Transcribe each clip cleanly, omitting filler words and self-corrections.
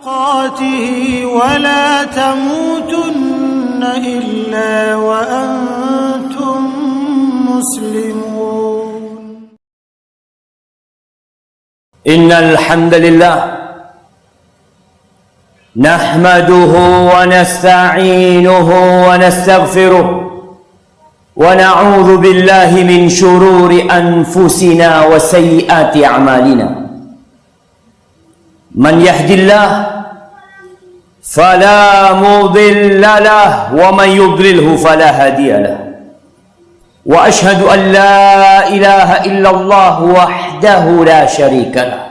ولا تموتن إلا وأنتم مسلمون. إن الحمد لله نحمده ونستعينه ونستغفره ونعوذ بالله من شرور أنفسنا وسيئات أعمالنا. من يهد الله فلا مضل له ومن يضلله فلا هادي له. وأشهد أن لا إله إلا الله وحده لا شريك له.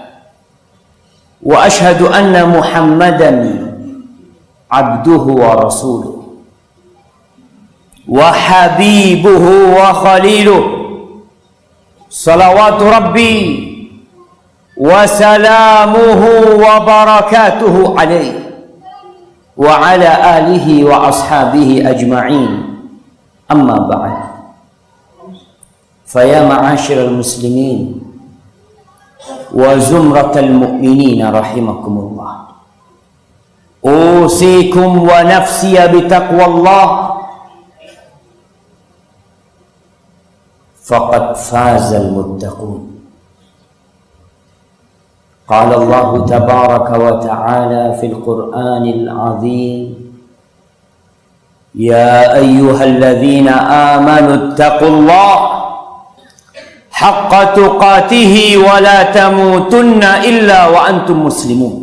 وأشهد أن محمدا عبده ورسوله وحبيبه وخليله صلوات ربي وسلامه وبركاته عليه وعلى آله وأصحابه أجمعين. أما بعد، فيا معاشر المسلمين وزمرة المؤمنين رحمكم الله، أوصيكم ونفسي بتقوى الله، فقد فاز المتقون. قال الله تبارك وتعالى في القرآن العظيم: يا أيها الذين آمنوا اتقوا الله حق تقاته ولا تموتن إلا وأنتم مسلمون.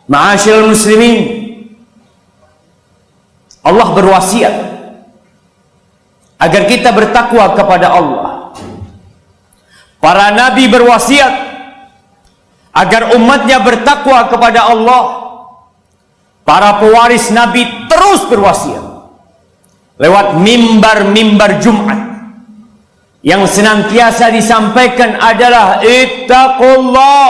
Ma'asyiral muslimin, Allah berwasiat agar kita bertakwa kepada Allah. Para nabi berwasiat agar umatnya bertakwa kepada Allah. Para pewaris nabi terus berwasiat lewat mimbar-mimbar Jumat. Yang senantiasa disampaikan adalah ittaqullah,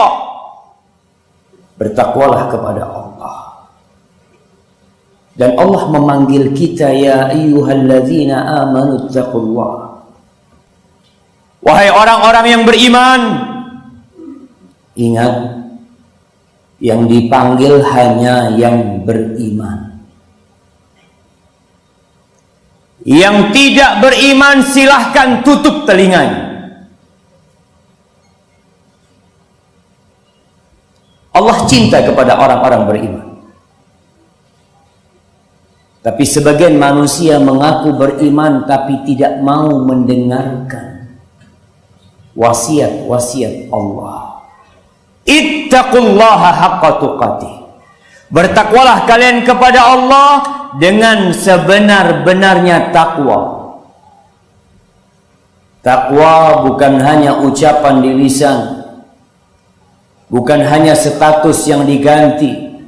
bertakwalah kepada Allah. Dan Allah memanggil kita, ya ayyuhalladzina amanu ittaqullah, wahai orang-orang yang beriman. Ingat, yang dipanggil hanya yang beriman. Yang tidak beriman silahkan tutup telinganya. Allah cinta kepada orang-orang beriman. Tapi sebagian manusia mengaku beriman tapi tidak mau mendengarkan wasiat-wasiat Allah. Ittaqullaha haqqa tuqatih, bertakwalah kalian kepada Allah dengan sebenar-benarnya takwa. Takwa bukan hanya ucapan di lisan, bukan hanya status yang diganti,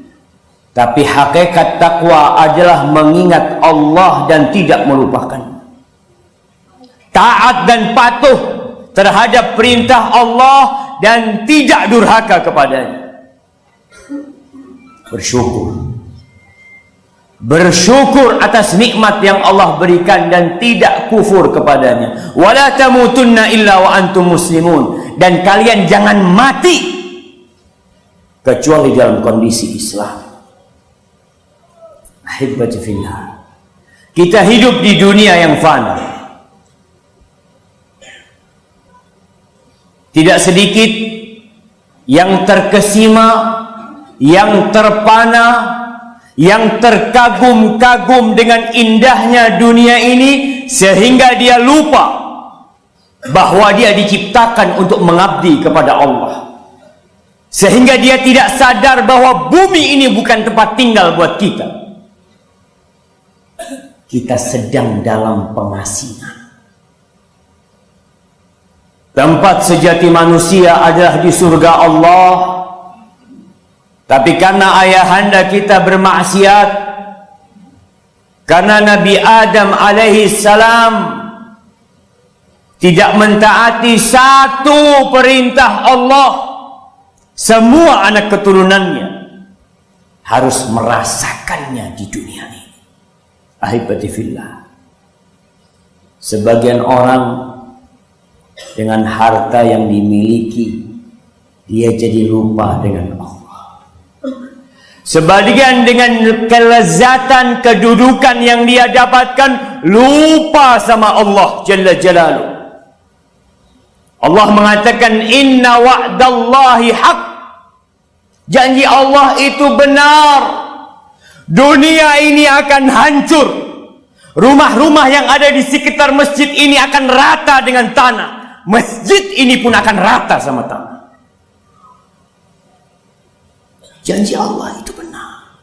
tapi hakikat takwa adalah mengingat Allah dan tidak melupakan. Taat dan patuh terhadap perintah Allah dan tidak durhaka kepadanya. Bersyukur atas nikmat yang Allah berikan dan tidak kufur kepadanya. Wala tamutunna illa wa antum muslimun, dan kalian jangan mati kecuali dalam kondisi Islam. Ahibbati fillah, kita hidup di dunia yang fana. Tidak sedikit yang terkesima, yang terpana, yang terkagum-kagum dengan indahnya dunia ini, sehingga dia lupa bahwa dia diciptakan untuk mengabdi kepada Allah. Sehingga dia tidak sadar bahwa bumi ini bukan tempat tinggal buat kita. Kita sedang dalam pengasingan. Tempat sejati manusia adalah di surga Allah. Tapi karena ayahanda kita bermaksiat, karena Nabi Adam alaihi salam tidak mentaati satu perintah Allah, semua anak keturunannya harus merasakannya di dunia ini. Ahibati fillah, sebagian orang dengan harta yang dimiliki, dia jadi lupa dengan Allah. Sebagian dengan kelezatan kedudukan yang dia dapatkan, lupa sama Allah Jalla Jalaluh. Allah mengatakan, inna wa'dallahi haq. Janji Allah itu benar. Dunia ini akan hancur. Rumah-rumah yang ada di sekitar masjid ini akan rata dengan tanah. Masjid ini pun akan rata sama tanah. Janji Allah itu benar.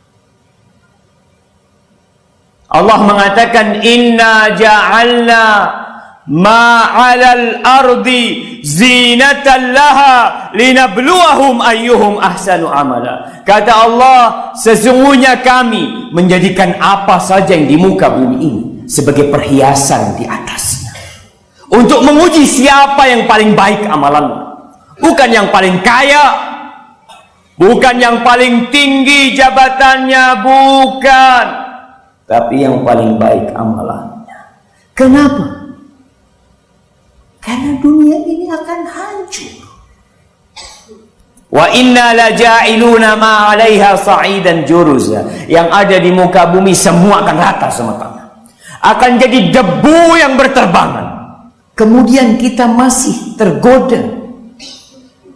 Allah mengatakan, inna ja'alna ma'alal ardi zinatan laha linabluwahum ayyuhum ahsanu amala. Kata Allah, sesungguhnya kami menjadikan apa saja yang di muka bumi ini sebagai perhiasan di atasnya, untuk menguji siapa yang paling baik amalannya. Bukan yang paling kaya, bukan yang paling tinggi jabatannya, bukan, tapi yang paling baik amalannya. Kenapa? Karena dunia ini akan hancur. Wa inna la ja'iluna ma 'alaiha sa'idan juruza. Yang ada di muka bumi semua akan rata sama tanah. Akan jadi debu yang berterbangan. Kemudian kita masih tergoda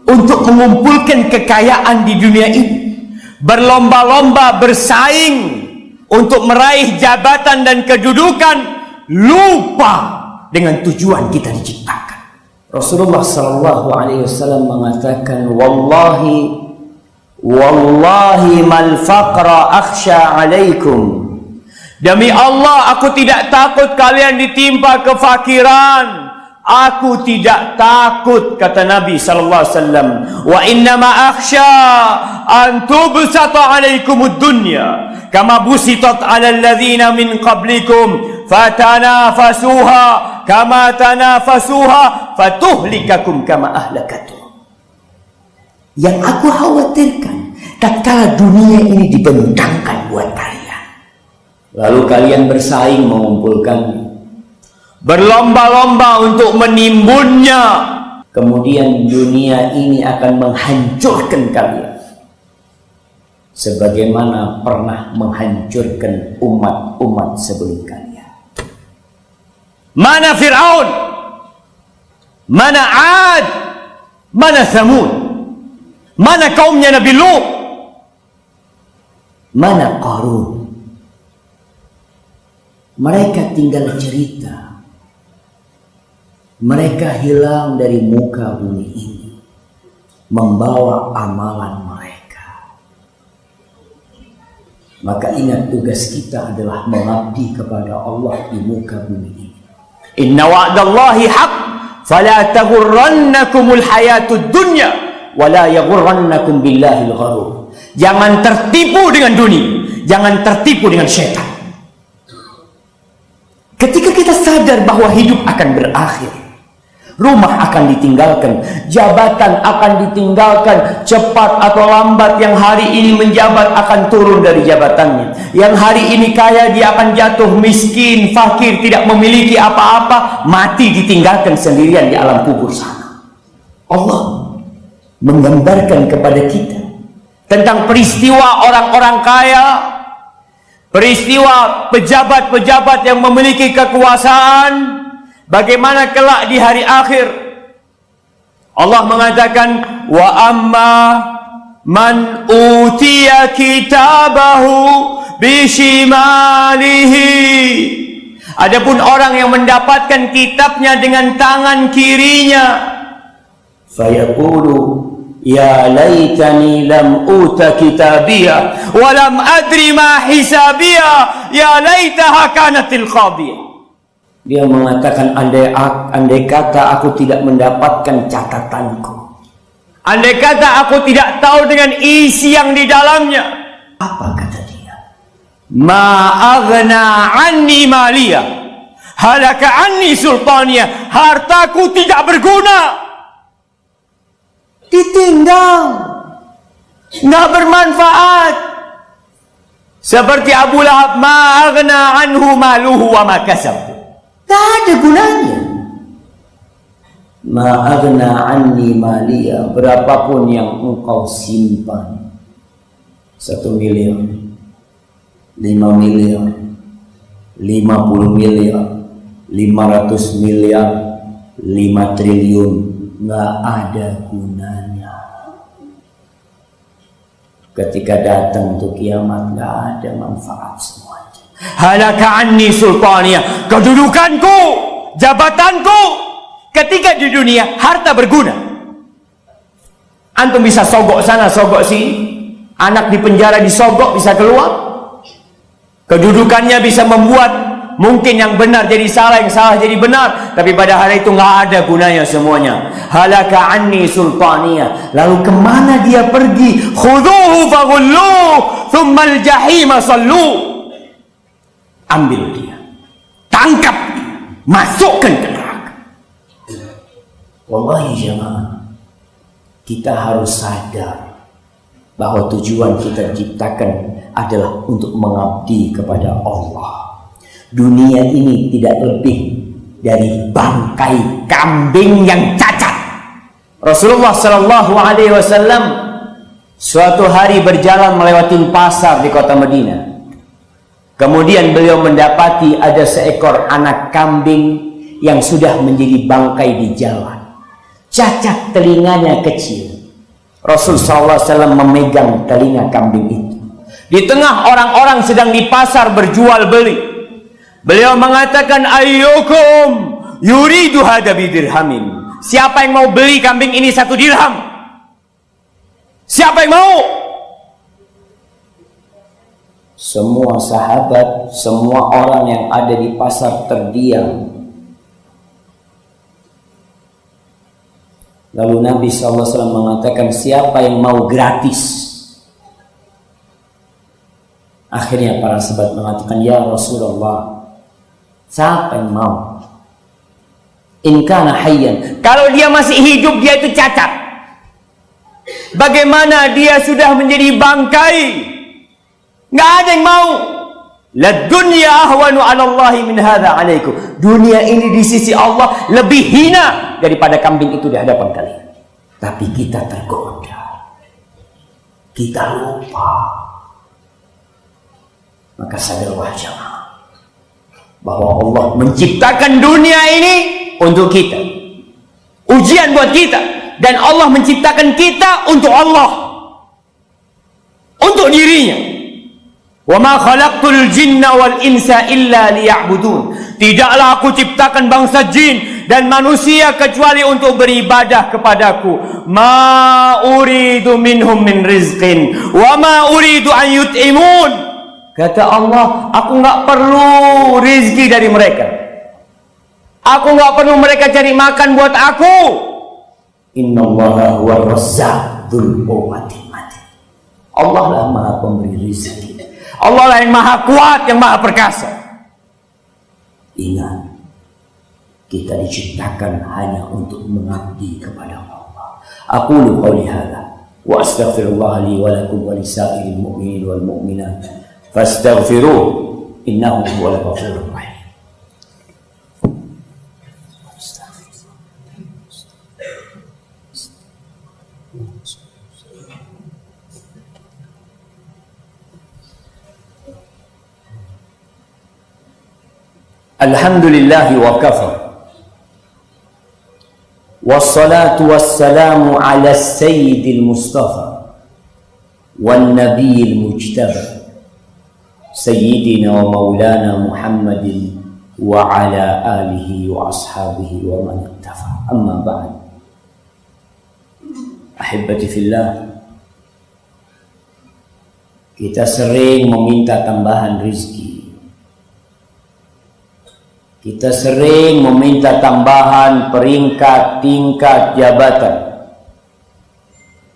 untuk mengumpulkan kekayaan di dunia ini. Berlomba-lomba bersaing untuk meraih jabatan dan kedudukan, lupa dengan tujuan kita diciptakan. Rasulullah sallallahu alaihi wasallam mengatakan, wallahi mal faqra akhsha alaikum. Demi Allah, aku tidak takut kalian ditimpa kefakiran. Aku tidak takut, kata Nabi sallallahu alaihi wasallam. Wa innama akhsha an tubsata alaikumud dunya kama busitat 'alal ladzina min qablikum fatanafasuha kama tanafasuha fatuhlikakum kama ahlakatuhum. Yang aku khawatirkan, tatkala dunia ini dibentangkan buat kalian, lalu kalian bersaing mengumpulkannya, berlomba-lomba untuk menimbunnya, kemudian dunia ini akan menghancurkan kalian sebagaimana pernah menghancurkan umat-umat sebelum kalian. Mana Fir'aun, mana 'Ad, mana Thamud, mana kaumnya Nabi Lut, mana Qarun. Mereka tinggal cerita. Mereka hilang dari muka bumi ini, membawa amalan mereka. Maka ingat, tugas kita adalah mengabdi kepada Allah di muka bumi ini. Inna wa'dallahi haq, fala taghurrannakumul hayatud dunya, wala yaghurrannakum billahil gharur. Jangan tertipu dengan dunia, jangan tertipu dengan syaitan. Ketika kita sadar bahwa hidup akan berakhir, rumah akan ditinggalkan, jabatan akan ditinggalkan, cepat atau lambat yang hari ini menjabat akan turun dari jabatannya. Yang hari ini kaya, dia akan jatuh miskin, fakir, tidak memiliki apa-apa, mati ditinggalkan sendirian di alam kubur sana. Allah menggambarkan kepada kita tentang peristiwa orang-orang kaya, peristiwa pejabat-pejabat yang memiliki kekuasaan, bagaimana kelak di hari akhir. Allah mengatakan, wa amma man utiya kitabahu bishimalihi. Adapun orang yang mendapatkan kitabnya dengan tangan kirinya, fayaqulu ya laitani lam uta kitabiyah wa lam adri ma hisabiyah ya laitaha kanatil qadiyah. Dia mengatakan, andai kata aku tidak mendapatkan catatanku, andai kata aku tidak tahu dengan isi yang di dalamnya. Apa kata dia? Ma aghna anni maliyah, halaka anni sultaniyah. Hartaku tidak berguna, ditinggal, nggak bermanfaat. Seperti Abu Lahab, ma aghna anhu maluhu wa ma kasab. Tak ada gunanya. Ma aghna anni maliyah, berapapun yang engkau simpan, 1 miliar, 5 miliar, 50 miliar, 500 miliar, 5 triliun, nggak ada gunanya. Ketika datang untuk kiamat, nggak ada manfaat semuanya. Halaka anni sultaniyah, kedudukanku, jabatanku ketika di dunia, harta berguna. Antum bisa sogok sana, sogok sini. Anak di penjara disogok bisa keluar. Kedudukannya bisa membuat mungkin yang benar jadi salah, yang salah jadi benar. Tapi pada hari itu nggak ada gunanya semuanya. Halaka anni sultaniyah. Lalu kemana dia pergi? Khuduhu faghulluh, thummal jahima sallu. Ambil dia, tangkap dia, masukkan ke neraka. Wallahi jemaah, kita harus sadar bahwa tujuan kita diciptakan adalah untuk mengabdi kepada Allah. Dunia ini tidak lebih dari bangkai kambing yang cacat. Rasulullah Shallallahu Alaihi Wasallam suatu hari berjalan melewati pasar di kota Madinah. Kemudian beliau mendapati ada seekor anak kambing yang sudah menjadi bangkai di jalan. Cacat telinganya kecil. Rasul SAW memegang telinga kambing itu. Di tengah orang-orang sedang di pasar berjual beli, beliau mengatakan, ayyukum yuridu hadha bidirhamin. Siapa yang mau beli kambing ini 1 dirham? Siapa yang mau? Semua sahabat, semua orang yang ada di pasar terdiam. Lalu Nabi SAW mengatakan, siapa yang mau gratis? Akhirnya para sahabat mengatakan, ya Rasulullah, siapa yang mau? In kana hayyan, kalau dia masih hidup dia itu cacat. Bagaimana dia sudah menjadi bangkai? Nggak ada yang mau. La dunya ahwanu 'ala Allahi min hadza 'alaikum. Dunia ini di sisi Allah lebih hina daripada kambing itu di hadapan kalian. Tapi kita tergoda. Kita lupa. Maka sadarlah jemaah bahwa Allah menciptakan dunia ini untuk kita. Ujian buat kita, dan Allah menciptakan kita untuk Allah. Untuk dirinya. Wa ma khalaqtul jinna wal insa illa liya'budun. Tidaklah aku ciptakan bangsa jin dan manusia kecuali untuk beribadah kepadaku. Ma uridu minhum min rizqin wa ma uridu an yut'imun. Kata Allah, aku nggak perlu rizki dari mereka. Aku nggak perlu mereka cari makan buat aku. Innallaha huwa razzaq dzul quwwatil matin. Allah lah Maha Pemberi rizki. Allah lah yang Maha Kuat, yang Maha Perkasa. Ingat, kita diciptakan hanya untuk mengabdi kepada Allah. Aqulu qouli hadza wa astaghfirullah li wa lakum wa lisairil mu'minin wal mu'minat fastaghfiruhu innahu huwal ghafurur rahim. Alhamdulillahi wa kafa. Wassalatu wassalamu ala sayyidil mustafa wan nabiyil mujtaba sayyidina wa maulana Muhammadin wa ala alihi wa ashabihi wa man ittafa. Amma ba'd. Ahibbati fillah, kita sering meminta tambahan rizki. Kita sering meminta tambahan peringkat, tingkat, jabatan.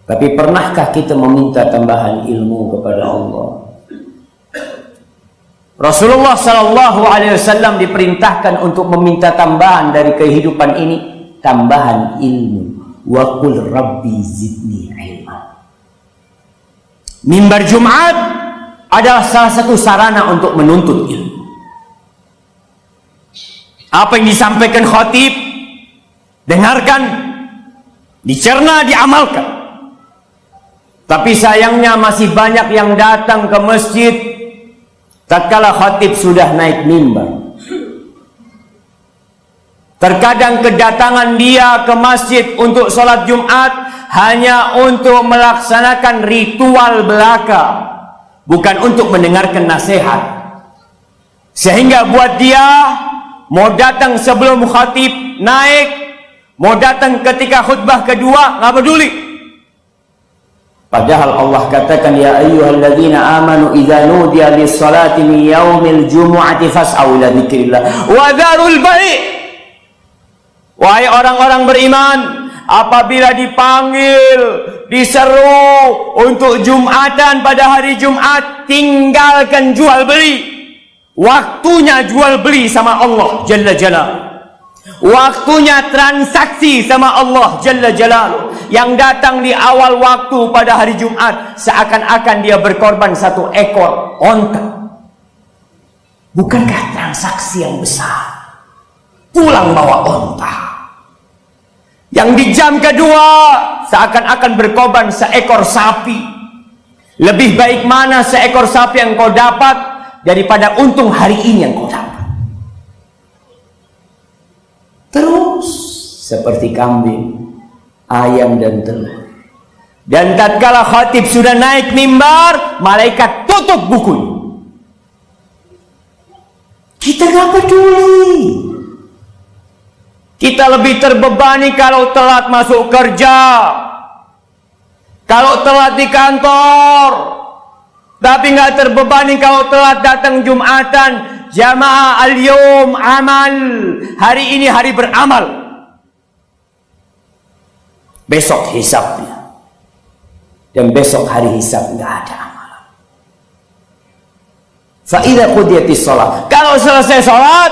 Tapi pernahkah kita meminta tambahan ilmu kepada Allah? Rasulullah Sallallahu Alaihi Wasallam diperintahkan untuk meminta tambahan dari kehidupan ini, tambahan ilmu. Wa qul rabbi zidni ilma. Mimbar Jumat adalah salah satu sarana untuk menuntut ilmu. Apa yang disampaikan khatib, dengarkan, dicerna, diamalkan. Tapi sayangnya masih banyak yang datang ke masjid tatkala khatib sudah naik mimbar. Terkadang kedatangan dia ke masjid untuk sholat Jumat hanya untuk melaksanakan ritual belaka, bukan untuk mendengarkan nasihat. Sehingga buat dia, mau datang sebelum khatib naik, mau datang ketika khutbah kedua, nggak peduli. Padahal Allah katakan, ya ayyuhalladzina amanu idza nudiya lis-salati min yaumil jumu'ati fas'au ila dzikrillah wa dzarul bai'. Wahai orang-orang beriman, apabila dipanggil, diseru untuk Jumatan pada hari Jumat, tinggalkan jual beli. Waktunya jual beli sama Allah Jalla Jalaluh. Waktunya transaksi sama Allah Jalla Jalaluh. Yang datang di awal waktu pada hari Jumat, seakan-akan dia berkorban 1 ekor onta. Bukankah transaksi yang besar? Pulang bawa onta. Yang di jam kedua, seakan-akan berkorban 1 ekor sapi. Lebih baik mana 1 ekor sapi yang kau dapat daripada untung hari ini yang kau dapat. Terus seperti kambing, ayam dan telur. Dan tatkala khatib sudah naik mimbar, malaikat tutup bukunya. Kita gak peduli. Kita lebih terbebani kalau telat masuk kerja, kalau telat di kantor. Tapi nggak terbebani kalau telat datang Jumatan. Jamaah al-yawm amal. Hari ini hari beramal. Besok hisabnya. Dan besok hari hisab nggak ada amalan. Fa idza qudiyatis shalah. Kalau selesai salat,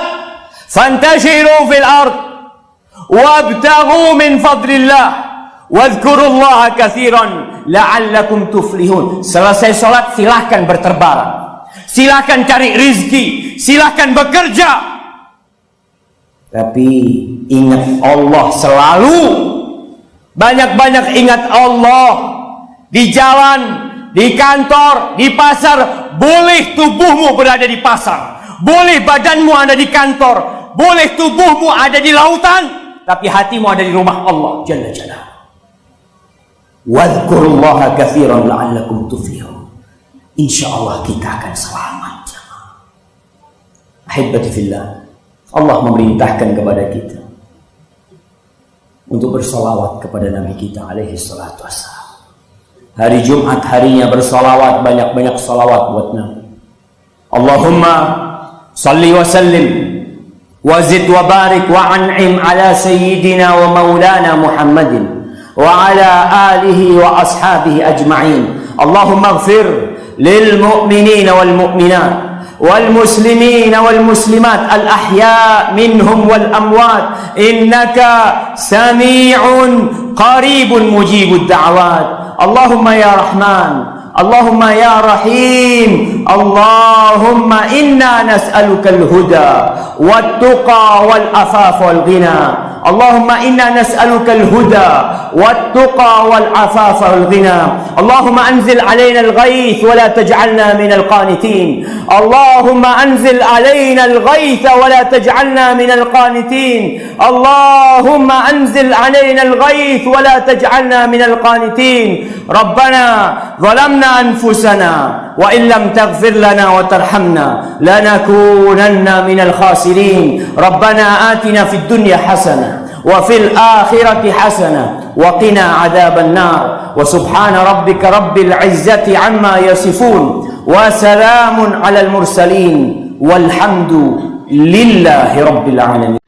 fantashiru fil ard. Wabtaghu min fadlillah wadhkurullaha katsiran la'allakum tuflihun. Selesai sholat silahkan berterbangan, silahkan cari rizki, silahkan bekerja, tapi ingat Allah selalu. Banyak-banyak ingat Allah. Di jalan, di kantor, di pasar. Boleh tubuhmu berada di pasar, boleh badanmu ada di kantor, boleh tubuhmu ada di lautan, tapi hatimu ada di rumah Allah Jalla Jalaluh. Wadhkurullaha katsiran la'allakum tuflihun. Insyaallah kita akan selamat. Ahibati fillah, Allah memerintahkan kepada kita untuk bersalawat kepada Nabi kita alaihi salatu wassalam. Hari Jumat harinya bersalawat, banyak-banyak salawat buat Nabi. Allahumma salli wa sallim وزد وبارك وأنعم على سيدنا ومولانا محمد وعلى آله وأصحابه أجمعين. اللهم اغفر للمؤمنين والمؤمنات والمسلمين والمسلمات الأحياء منهم والأموات إنك سميع قريب مجيب الدعوات. اللهم يا رحمن، اللهم يا رحيم، اللهم إنا نسألك الهدى والتقى والعفاف والغنى. اللهم إنا نسألك الهدى والتقى والعفاف والغنى. اللهم أنزل علينا الغيث ولا تجعلنا من القانتين. اللهم أنزل علينا الغيث ولا تجعلنا من القانتين. اللهم أنزل علينا الغيث ولا تجعلنا من القانتين. ربنا ظلمنا أنفسنا وإن لم تغفر لنا وترحمنا لنكونن من الخاسرين. ربنا آتنا في الدنيا حسنة وفي الآخرة حسنة وقنا عذاب النار. وسبحان ربك رب العزة عما يصفون وسلام على المرسلين والحمد لله رب العالمين.